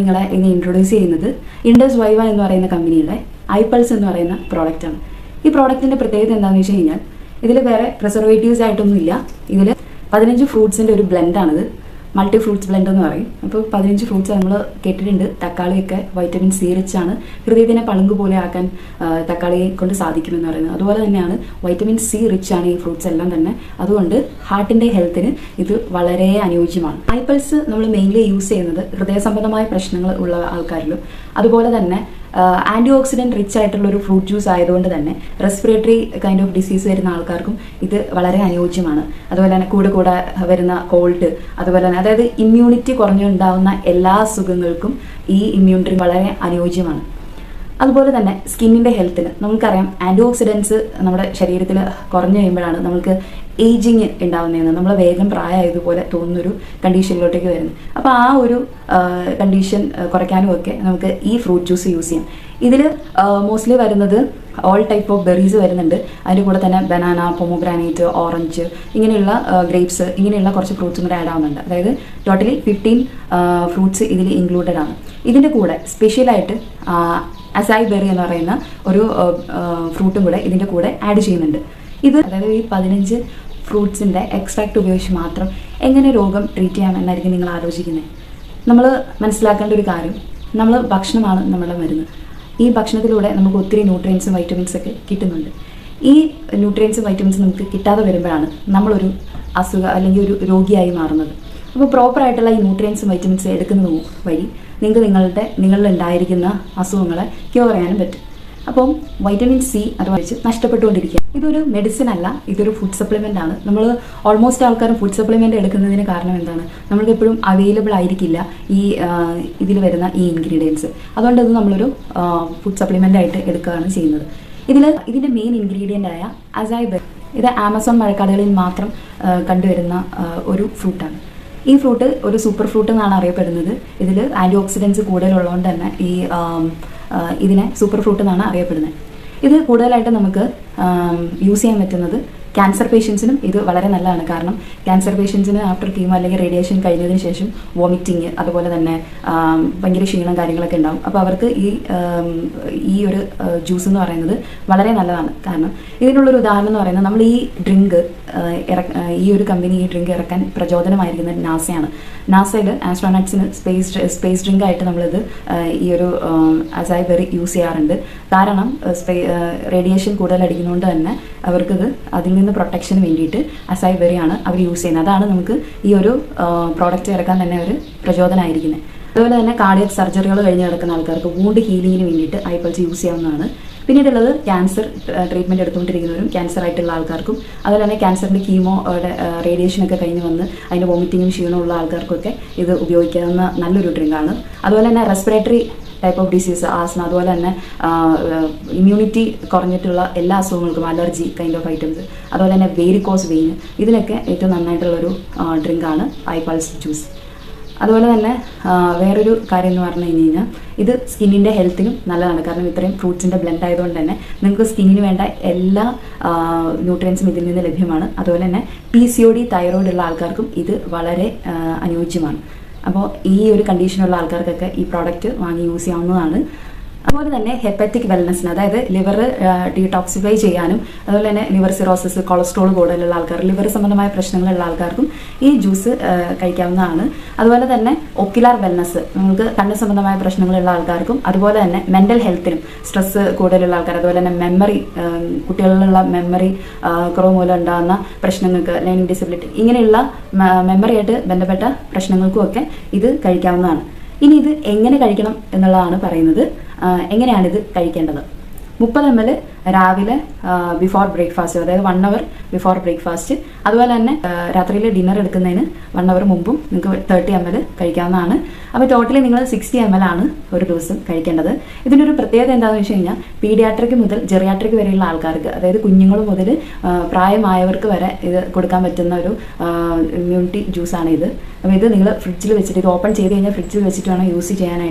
നിങ്ങളെ ഇന്ന് ഇൻട്രൊഡ്യൂസ് ചെയ്യുന്നത് ഇൻഡസ് വൈവ എന്ന് പറയുന്ന കമ്പനിയുടെ ഐപൾസ് എന്ന് പറയുന്ന പ്രോഡക്റ്റാണ്. ഈ പ്രോഡക്റ്റിൻ്റെ പ്രത്യേകത എന്താണെന്ന് വെച്ച് കഴിഞ്ഞാൽ ഇതിൽ വേറെ പ്രിസർവേറ്റീവ്സ് ആയിട്ടൊന്നുമില്ല. ഇതിൽ 15 ഫ്രൂട്ട്സിൻ്റെ ഒരു ബ്ലെൻഡാണിത്. മൾട്ടി ഫ്രൂട്ട്സ് ബ്ലെൻഡ് എന്ന് പറയും. അപ്പോൾ 15 ഫ്രൂട്ട്സ് നമ്മൾ കേട്ടിട്ടുണ്ട്. തക്കാളിയൊക്കെ വൈറ്റമിൻ സി റിച്ച് ആണ്. ഹൃദയത്തിനെ പളുങ്ക് പോലെ ആക്കാൻ തക്കാളിയെ കൊണ്ട് സാധിക്കുമെന്ന് പറയുന്നത്. അതുപോലെ തന്നെയാണ് വൈറ്റമിൻ സി റിച്ച് ആണ് ഈ ഫ്രൂട്ട്സ് എല്ലാം തന്നെ. അതുകൊണ്ട് ഹാർട്ടിൻ്റെ ഹെൽത്തിന് ഇത് വളരെ അനുയോജ്യമാണ്. ഐപൾസ് നമ്മൾ മെയിൻലി യൂസ് ചെയ്യുന്നത് ഹൃദയ സംബന്ധമായ പ്രശ്നങ്ങൾ ഉള്ള ആൾക്കാരിലും അതുപോലെ തന്നെ ആൻറ്റി ഓക്സിഡൻറ്റ് റിച്ച് ആയിട്ടുള്ള ഒരു ഫ്രൂട്ട് ജ്യൂസ് ആയതുകൊണ്ട് തന്നെ റെസ്പിറേറ്ററി കൈൻഡ് ഓഫ് ഡിസീസ് വരുന്ന ആൾക്കാർക്കും ഇത് വളരെ അനുയോജ്യമാണ്. അതുപോലെ തന്നെ കൂടെ വരുന്ന കോൾഡ്, അതുപോലെ തന്നെ അതായത് ഇമ്മ്യൂണിറ്റി കുറഞ്ഞുണ്ടാവുന്ന എല്ലാ അസുഖങ്ങൾക്കും ഈ ഇമ്മ്യൂൺ ഡ്രിങ്ക് വളരെ അനുയോജ്യമാണ്. അതുപോലെ തന്നെ സ്കിന്നിൻ്റെ ഹെൽത്തിന് നമുക്കറിയാം ആൻറ്റി ഓക്സിഡൻസ് നമ്മുടെ ശരീരത്തിൽ കുറഞ്ഞു കഴിയുമ്പോഴാണ് നമുക്ക് ഏജിങ് ഉണ്ടാവുന്നതെന്ന്, നമ്മൾ വേഗം പ്രായമായതുപോലെ തോന്നുന്നൊരു കണ്ടീഷനിലോട്ടേക്ക് വരുന്നത്. അപ്പോൾ ആ ഒരു കണ്ടീഷൻ കുറയ്ക്കാനും ഒക്കെ നമുക്ക് ഈ ഫ്രൂട്ട് ജ്യൂസ് യൂസ് ചെയ്യാം. ഇതിൽ മോസ്റ്റ്ലി വരുന്നത് ഓൾ ടൈപ്പ് ഓഫ് ബെറീസ് വരുന്നുണ്ട്. അതിൻ്റെ കൂടെ തന്നെ ബനാന, പൊമോഗ്രാനൈറ്റ്, ഓറഞ്ച്, ഇങ്ങനെയുള്ള ഗ്രേപ്സ്, ഇങ്ങനെയുള്ള കുറച്ച് ഫ്രൂട്ട്സും കൂടെ ആഡ് ആവുന്നുണ്ട്. അതായത് ടോട്ടലി 15 ഫ്രൂട്ട്സ് ഇതിൽ ഇൻക്ലൂഡഡ് ആണ്. ഇതിൻ്റെ കൂടെ സ്പെഷ്യലായിട്ട് അസായി ബെറി എന്ന് പറയുന്ന ഒരു ഫ്രൂട്ടും കൂടെ ഇതിൻ്റെ കൂടെ ആഡ് ചെയ്യുന്നുണ്ട്. ഇത് അതായത് ഈ 15 ഫ്രൂട്ട്സിൻ്റെ എക്സ്ട്രാക്ട് ഉപയോഗിച്ച് മാത്രം എങ്ങനെ രോഗം ട്രീറ്റ് ചെയ്യാമെന്നായിരിക്കും നിങ്ങൾ ആലോചിക്കുന്നത്. നമ്മൾ മനസ്സിലാക്കേണ്ട ഒരു കാര്യം, നമ്മൾ ഭക്ഷണമാണ് നമ്മുടെ മരുന്ന്. ഈ ഭക്ഷണത്തിലൂടെ നമുക്ക് ഒത്തിരി ന്യൂട്രിയൻസും വൈറ്റമിൻസ് ഒക്കെ കിട്ടുന്നുണ്ട്. ഈ ന്യൂട്രിയൻസും വൈറ്റമിൻസും നമുക്ക് കിട്ടാതെ വരുമ്പോഴാണ് നമ്മളൊരു അസുഖം അല്ലെങ്കിൽ ഒരു രോഗിയായി മാറുന്നത്. അപ്പോൾ പ്രോപ്പറായിട്ടുള്ള ഈ ന്യൂട്രിയൻസും വൈറ്റമിൻസും എടുക്കുന്നത് വഴി നിങ്ങൾക്ക് നിങ്ങളിലുണ്ടായിരിക്കുന്ന അസുഖങ്ങളെ ക്യൂർ ചെയ്യാനും പറ്റും. അപ്പം വൈറ്റമിൻ സി അത് വെച്ച് നഷ്ടപ്പെട്ടുകൊണ്ടിരിക്കുക. ഇതൊരു മെഡിസിൻ അല്ല, ഇതൊരു ഫുഡ് സപ്ലിമെൻ്റ് ആണ്. നമ്മൾ ഓൾമോസ്റ്റ് ആൾക്കാരും ഫുഡ് സപ്ലിമെൻ്റ് എടുക്കുന്നതിന് കാരണം എന്താണ്, നമ്മൾക്ക് എപ്പോഴും അവൈലബിൾ ആയിരിക്കില്ല ഈ ഇതിൽ വരുന്ന ഈ ഇൻഗ്രീഡിയൻസ്. അതുകൊണ്ട് ഇത് നമ്മളൊരു ഫുഡ് സപ്ലിമെൻ്റ് ആയിട്ട് എടുക്കുകയാണ് ചെയ്യുന്നത്. ഇതിൻ്റെ മെയിൻ ഇൻഗ്രീഡിയൻ്റ് ആയ അസായി ബെറി, ഇത് ആമസോൺ മഴക്കാടുകളിൽ മാത്രം കണ്ടുവരുന്ന ഒരു ഫ്രൂട്ടാണ്. ഈ ഫ്രൂട്ട് ഒരു സൂപ്പർ ഫ്രൂട്ട് എന്നാണ് അറിയപ്പെടുന്നത്. ഇതിൽ ആൻറ്റി ഓക്സിഡൻസ് കൂടുതലുള്ളതുകൊണ്ട് തന്നെ ഇതിനെ സൂപ്പർ ഫ്രൂട്ട് എന്നാണ് അറിയപ്പെടുന്നത്. ഇത് കൂടുതലായിട്ട് നമുക്ക് യൂസ് ചെയ്യാൻ പറ്റുന്നത് ക്യാൻസർ പേഷ്യൻസിനും ഇത് വളരെ നല്ലതാണ്. കാരണം ക്യാൻസർ പേഷ്യൻസിന് ആഫ്റ്റർ കീമോ അല്ലെങ്കിൽ റേഡിയേഷൻ കഴിഞ്ഞതിന് ശേഷം വോമിറ്റിങ്, അതുപോലെ തന്നെ ഭയങ്കര ക്ഷീണം കാര്യങ്ങളൊക്കെ ഉണ്ടാകും. അപ്പോൾ അവർക്ക് ഈ ഒരു ജ്യൂസ് എന്ന് പറയുന്നത് വളരെ നല്ലതാണ്. കാരണം ഇതിനുള്ളൊരു ഉദാഹരണം എന്ന് പറയുന്നത്, നമ്മൾ ഈ ഡ്രിങ്ക് ഈ ഒരു കമ്പനി ഈ ഡ്രിങ്ക് ഇറക്കാൻ പ്രചോദനമായിരിക്കുന്നത് നാസയാണ്. നാസയിൽ ആസ്ട്രോനട്സിന് സ്പേസ് ഡ്രിങ്ക് ആയിട്ട് നമ്മളിത് ഈ ഒരു അസായി ബെറി യൂസ് ചെയ്യാറുണ്ട്. കാരണം റേഡിയേഷൻ കൂടുതൽ അടിക്കുന്നതുകൊണ്ട് തന്നെ അവർക്കിത് അതിൽ നിന്ന് പ്രൊട്ടക്ഷന് വേണ്ടിയിട്ട് അസായി ബെറിയാണ് അവർ യൂസ് ചെയ്യുന്നത്. അതാണ് നമുക്ക് ഈ ഒരു പ്രോഡക്റ്റ് ഇറക്കാൻ തന്നെ ഒരു പ്രചോദനമായിരിക്കുന്നത്. അതുപോലെ തന്നെ കാർഡിയക് സർജറികൾ കഴിഞ്ഞ് കിടക്കുന്ന ആൾക്കാർക്ക് വൂണ്ട് ഹീലിങ്ങിന് വേണ്ടിയിട്ട് ഐപൾസ് യൂസ് ചെയ്യാവുന്നതാണ്. പിന്നീടുള്ളത് ക്യാൻസർ ട്രീറ്റ്മെൻറ്റ് എടുത്തുകൊണ്ടിരിക്കുന്നവരും ക്യാൻസർ ആയിട്ടുള്ള ആൾക്കാർക്കും അതുപോലെ തന്നെ ക്യാൻസറിൻ്റെ കീമോ റേഡിയേഷനൊക്കെ കഴിഞ്ഞ് വന്ന് അതിൻ്റെ വോമിറ്റിങ്ങും ക്ഷീണമുള്ള ആൾക്കാർക്കൊക്കെ ഇത് ഉപയോഗിക്കാവുന്ന നല്ലൊരു ഡ്രിങ്കാണ്. അതുപോലെ തന്നെ respiratory type of disease, asthma, അതുപോലെ തന്നെ ഇമ്മ്യൂണിറ്റി കുറഞ്ഞിട്ടുള്ള എല്ലാ അസുഖങ്ങൾക്കും, അലർജി കൈൻഡ് ഓഫ് ഐറ്റംസ്, അതുപോലെ തന്നെ വേരിക്കോസ് വെയിൻ, ഇതിനൊക്കെ ഏറ്റവും നന്നായിട്ടുള്ളൊരു ഡ്രിങ്കാണ് ഐപൾസ് ജ്യൂസ്. അതുപോലെ തന്നെ വേറൊരു കാര്യം എന്ന് പറഞ്ഞു കഴിഞ്ഞാൽ ഇത് സ്കിന്നിൻ്റെ ഹെൽത്തിനും നല്ലതാണ്. കാരണം ഇത്രയും ഫ്രൂട്ട്സിൻ്റെ ബ്ലെൻഡ് ആയതുകൊണ്ട് തന്നെ നിങ്ങൾക്ക് സ്കിന്നിന് വേണ്ട എല്ലാ ന്യൂട്രിയൻസും ഇതിൽ നിന്ന് ലഭ്യമാണ്. അതുപോലെ തന്നെ PCOD, തൈറോയ്ഡ് ഉള്ള ആൾക്കാർക്കും ഇത് വളരെ അനുയോജ്യമാണ്. അപ്പോൾ ഈ ഒരു കണ്ടീഷനുള്ള ആൾക്കാർക്കൊക്കെ ഈ പ്രോഡക്റ്റ് വാങ്ങി യൂസ് ചെയ്യാവുന്നതാണ്. അതുപോലെ തന്നെ ഹെപ്പറ്റിക് വെൽനെസ്സിന്, അതായത് ലിവർ ഡീടോക്സിഫൈ ചെയ്യാനും അതുപോലെ തന്നെ ലിവർ സിറോസിസ്, കൊളസ്ട്രോൾ കൂടുതലുള്ള ആൾക്കാർ, ലിവർ സംബന്ധമായ പ്രശ്നങ്ങളുള്ള ആൾക്കാർക്കും ഈ ജ്യൂസ് കഴിക്കാവുന്നതാണ്. അതുപോലെ തന്നെ ഒക്യുലാർ വെൽനെസ്, നമുക്ക് കണ്ണ് സംബന്ധമായ പ്രശ്നങ്ങളുള്ള ആൾക്കാർക്കും അതുപോലെ തന്നെ മെൻ്റൽ ഹെൽത്തിനും, സ്ട്രെസ്സ് കൂടുതലുള്ള ആൾക്കാർ, അതുപോലെ തന്നെ മെമ്മറി, കുട്ടികളിലുള്ള മെമ്മറി കുറവ് മൂലം ഉണ്ടാകുന്ന പ്രശ്നങ്ങൾക്ക്, ലേണിംഗ് ഡിസബിലിറ്റി, ഇങ്ങനെയുള്ള മെമ്മറിയായിട്ട് ബന്ധപ്പെട്ട പ്രശ്നങ്ങൾക്കുമൊക്കെ ഇത് കഴിക്കാവുന്നതാണ്. ഇനി ഇത് എങ്ങനെ കഴിക്കണം എന്നുള്ളതാണ് പറയുന്നത്. എങ്ങനെയാണിത് കഴിക്കേണ്ടത്? 30 ml രാവിലെ ബിഫോർ ബ്രേക്ക്ഫാസ്റ്റ്, അതായത് 1 hour ബിഫോർ ബ്രേക്ക്ഫാസ്റ്റ്. അതുപോലെ തന്നെ രാത്രിയിൽ ഡിന്നർ എടുക്കുന്നതിന് 1 hour മുമ്പും നിങ്ങൾക്ക് 30 ml കഴിക്കാവുന്നതാണ്. അപ്പോൾ ടോട്ടലി നിങ്ങൾ 60 ml ആണ് ഒരു ദിവസം കഴിക്കേണ്ടത്. ഇതിൻ്റെ ഒരു പ്രത്യേകത എന്താണെന്ന് വെച്ച് കഴിഞ്ഞാൽ പീഡിയാട്രിക് മുതൽ ജെറിയാട്രിക് വരെയുള്ള ആൾക്കാർക്ക്, അതായത് കുഞ്ഞുങ്ങൾ മുതൽ പ്രായമായവർക്ക് വരെ ഇത് കൊടുക്കാൻ പറ്റുന്ന ഒരു ഇമ്മ്യൂണിറ്റി ജ്യൂസാണ് ഇത്. അപ്പോൾ ഇത് നിങ്ങൾ ഫ്രിഡ്ജിൽ വെച്ചിട്ട്, ഇത് ഓപ്പൺ ചെയ്ത് കഴിഞ്ഞാൽ ഫ്രിഡ്ജിൽ വെച്ചിട്ട് വേണം യൂസ് ചെയ്യാനായിട്ട്.